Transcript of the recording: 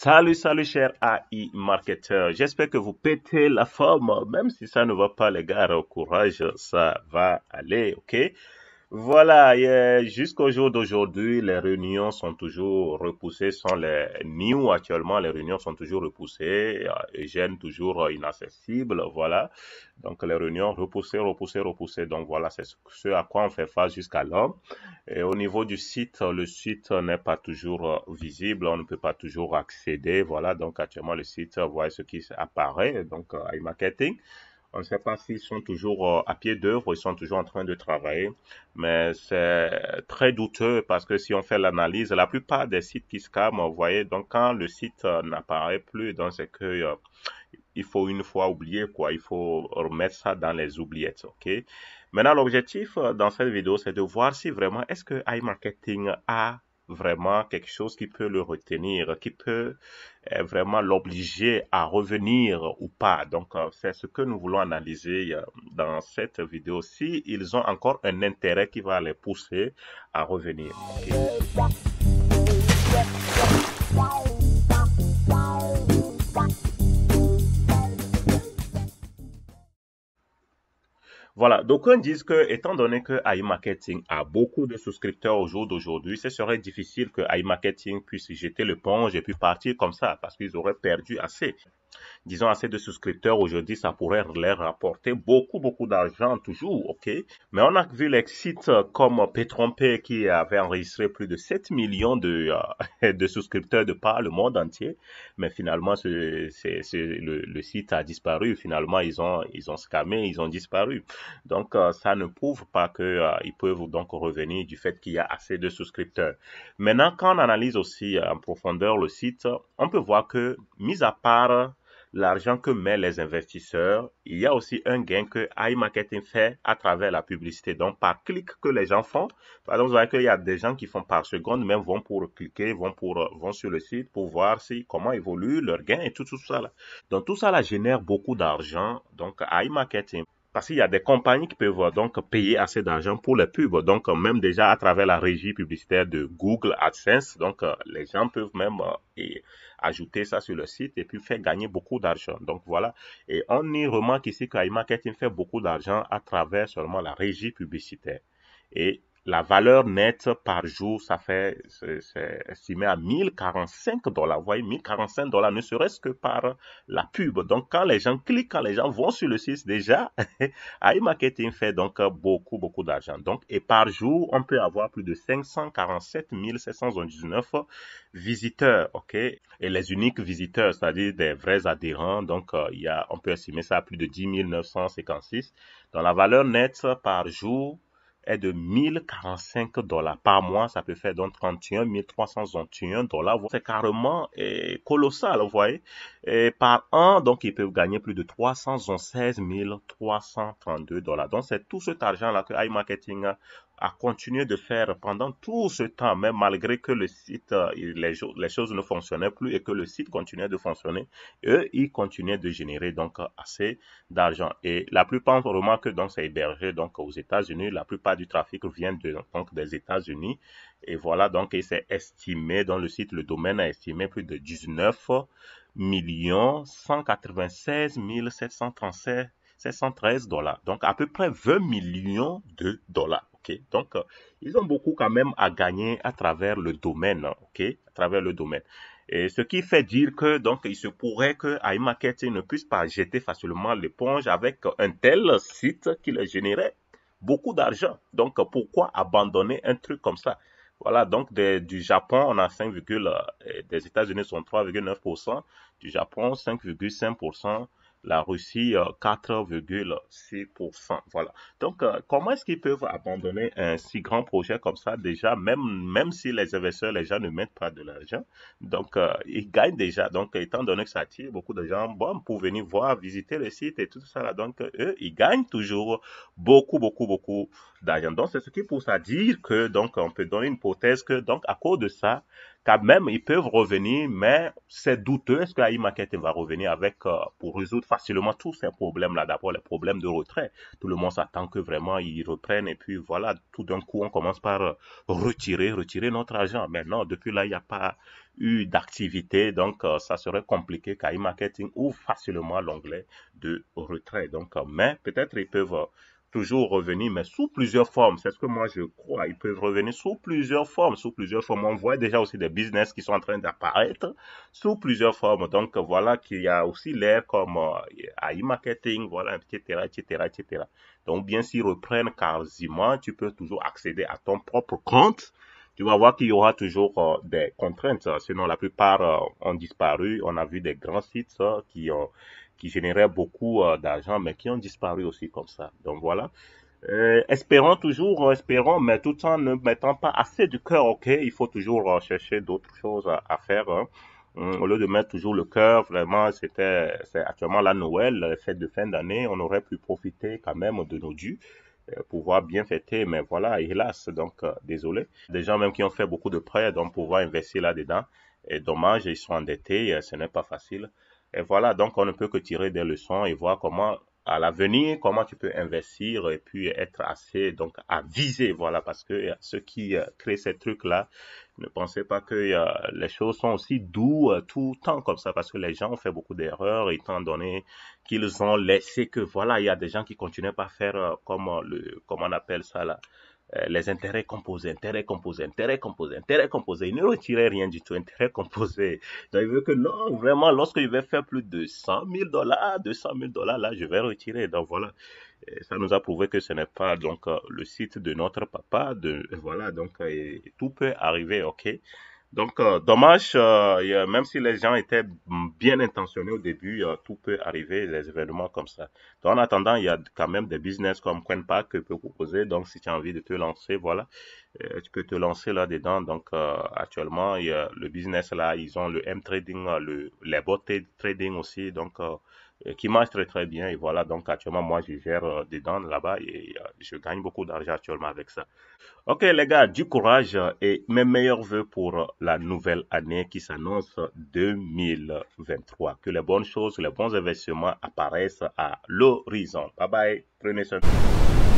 Salut cher AI marketeur. J'espère que vous pétez la forme, même si ça ne va pas les gars, au courage, ça va aller, ok? Voilà, jusqu'au jour d'aujourd'hui, les réunions sont toujours repoussées, sont les news actuellement, les réunions sont toujours repoussées, Eugène toujours inaccessible, voilà. Donc les réunions repoussées. Donc voilà, c'est ce à quoi on fait face jusqu'alors. Et au niveau du site, le site n'est pas toujours visible, on ne peut pas toujours accéder, voilà. Donc actuellement, le site, voyez ce qui apparaît, donc iMarketing. On ne sait pas s'ils sont toujours à pied d'œuvre, ils sont toujours en train de travailler, mais c'est très douteux parce que si on fait l'analyse, la plupart des sites qui scamment, vous voyez, donc quand le site n'apparaît plus, donc c'est que il faut une fois oublier quoi, il faut remettre ça dans les oubliettes, ok? Maintenant, l'objectif dans cette vidéo, c'est de voir si vraiment est-ce que iMarketing a vraiment quelque chose qui peut le retenir, qui peut vraiment l'obliger à revenir ou pas. Donc, c'est ce que nous voulons analyser dans cette vidéo. Si ils ont encore un intérêt qui va les pousser à revenir. Ok. Voilà, d'aucuns disent que, étant donné que iMarketing a beaucoup de souscripteurs au jour d'aujourd'hui, ce serait difficile que iMarketing puisse jeter l'éponge et puis partir comme ça, parce qu'ils auraient perdu assez. Disons, assez de souscripteurs aujourd'hui, ça pourrait leur rapporter beaucoup d'argent toujours, ok? Mais on a vu les sites comme Pétrompé qui avait enregistré plus de 7 millions de souscripteurs de par le monde entier. Mais finalement, le site a disparu. Finalement, ils ont scammé, ils ont disparu. Donc, ça ne prouve pas que, ils peuvent donc revenir du fait qu'il y a assez de souscripteurs. Maintenant, quand on analyse aussi en profondeur le site, on peut voir que, mis à part l'argent que mettent les investisseurs, il y a aussi un gain que iMarketing fait à travers la publicité. Donc, par clic que les gens font, par exemple, vous voyez qu'il y a des gens qui font par seconde, même vont pour cliquer, vont sur le site pour voir comment évolue leur gain et tout ça là. Donc, tout ça là génère beaucoup d'argent. Donc, iMarketing. Parce qu'il y a des compagnies qui peuvent donc payer assez d'argent pour les pubs. Donc, même déjà à travers la régie publicitaire de Google AdSense, donc les gens peuvent même ajouter ça sur le site et puis faire gagner beaucoup d'argent. Donc, voilà. Et on y remarque ici que iMarketing fait beaucoup d'argent à travers seulement la régie publicitaire. Et la valeur nette par jour, c'est estimé à 1045 $. Vous voyez, 1045 $, ne serait-ce que par la pub. Donc, quand les gens cliquent, quand les gens vont sur le site, déjà, iMarketing fait donc beaucoup d'argent. Donc, et par jour, on peut avoir plus de 547 719 visiteurs, ok? Et les uniques visiteurs, c'est-à-dire des vrais adhérents, donc, on peut estimer ça à plus de 10 956. Donc, la valeur nette par jour est de 1045 $ par mois, ça peut faire donc 31 321 $. C'est carrément colossal, vous voyez. Et par an, donc ils peuvent gagner plus de 316 332 $. Donc c'est tout cet argent-là que iMarketing a continué de faire pendant tout ce temps, même malgré que le site, les choses ne fonctionnaient plus et que le site continuait de fonctionner. Eux, ils continuaient de générer donc assez d'argent. Et la plupart, on remarque que donc c'est hébergé donc aux États-Unis. La plupart du trafic vient donc des États-Unis. Et voilà, donc et c'est estimé dans le site, le domaine a estimé plus de 19 196 713 $. Donc à peu près 20 millions de dollars. Ok, donc ils ont beaucoup quand même à gagner à travers le domaine. Ok, à travers le domaine. Et ce qui fait dire que donc il se pourrait que iMarketing ne puisse pas jeter facilement l'éponge avec un tel site qui leur générait beaucoup d'argent. Donc pourquoi abandonner un truc comme ça? Voilà, donc du Japon, on a 5, des États-Unis sont 3,9%, du Japon 5,5%, la Russie 4,6%. Voilà. Donc, comment est-ce qu'ils peuvent abandonner un si grand projet comme ça déjà, même si les investisseurs, les gens ne mettent pas de l'argent? Donc, ils gagnent déjà. Donc, étant donné que ça attire beaucoup de gens, bon, pour venir voir, visiter le site et tout ça là. Donc, eux, ils gagnent toujours beaucoup d'argent. Donc, c'est ce qui pousse à dire que, donc, on peut donner une hypothèse que, donc, à cause de ça, quand même, ils peuvent revenir, mais c'est douteux. Est-ce que iMarketing va revenir avec, pour résoudre facilement tous ces problèmes-là? D'abord, les problèmes de retrait. Tout le monde s'attend que vraiment ils reprennent et puis voilà, tout d'un coup, on commence par retirer notre argent. Mais non, depuis là, il n'y a pas eu d'activité, donc ça serait compliqué qu'iMarketing ouvre facilement l'onglet de retrait. Donc, mais peut-être ils peuvent toujours revenir, mais sous plusieurs formes. C'est ce que moi je crois. Ils peuvent revenir sous plusieurs formes, sous plusieurs formes. On voit déjà aussi des business qui sont en train d'apparaître sous plusieurs formes. Donc voilà qu'il y a aussi l'air comme e-marketing, voilà, etc., etc., etc. Donc bien s'ils reprennent quasiment, tu peux toujours accéder à ton propre compte. Tu vas voir qu'il y aura toujours des contraintes. Sinon, la plupart ont disparu. On a vu des grands sites qui généraient beaucoup d'argent, mais qui ont disparu aussi comme ça. Donc voilà. Espérons toujours, espérons, mais tout en ne mettant pas assez du cœur, ok, il faut toujours chercher d'autres choses à faire. Hein. Au lieu de mettre toujours le cœur, vraiment, c'est actuellement la Noël, la fête de fin d'année, on aurait pu profiter quand même de nos dûs, pouvoir bien fêter, mais voilà, hélas, donc désolé. Des gens même qui ont fait beaucoup de prêts, donc pouvoir investir là-dedans, et dommage, ils sont endettés, ce n'est pas facile. Et voilà, donc on ne peut que tirer des leçons et voir comment à l'avenir, comment tu peux investir et puis être assez donc avisé, voilà, parce que ceux qui créent ces trucs-là ne pensez pas que les choses sont aussi douces tout le temps comme ça, parce que les gens ont fait beaucoup d'erreurs étant donné qu'ils ont laissé que voilà, il y a des gens qui continuaient pas à faire comme comment on appelle ça là, les intérêts composés, intérêts composés, intérêts composés, intérêts composés. Il ne retirait rien du tout, intérêts composés. Donc, il veut que non, vraiment, lorsque je vais faire plus de 100 000 dollars, 200 000 dollars, là, je vais retirer. Donc, voilà. Et ça nous a prouvé que ce n'est pas, donc, le site de notre papa, voilà, donc, tout peut arriver, ok? Donc, dommage, même si les gens étaient bien intentionnés au début, tout peut arriver, les événements comme ça. Donc, en attendant, il y a quand même des business comme CoinPack que peut proposer. Donc, si tu as envie de te lancer, voilà, tu peux te lancer là-dedans. Donc, actuellement, il y a le business là, ils ont le M-Trading, les bot trading aussi, donc, qui marche très très bien. Et voilà, donc actuellement, moi, je gère dedans là-bas et je gagne beaucoup d'argent actuellement avec ça. Ok les gars, du courage et mes meilleurs vœux pour la nouvelle année qui s'annonce 2023. Que les bonnes choses, les bons investissements apparaissent à l'horizon. Bye bye, prenez soin de vous.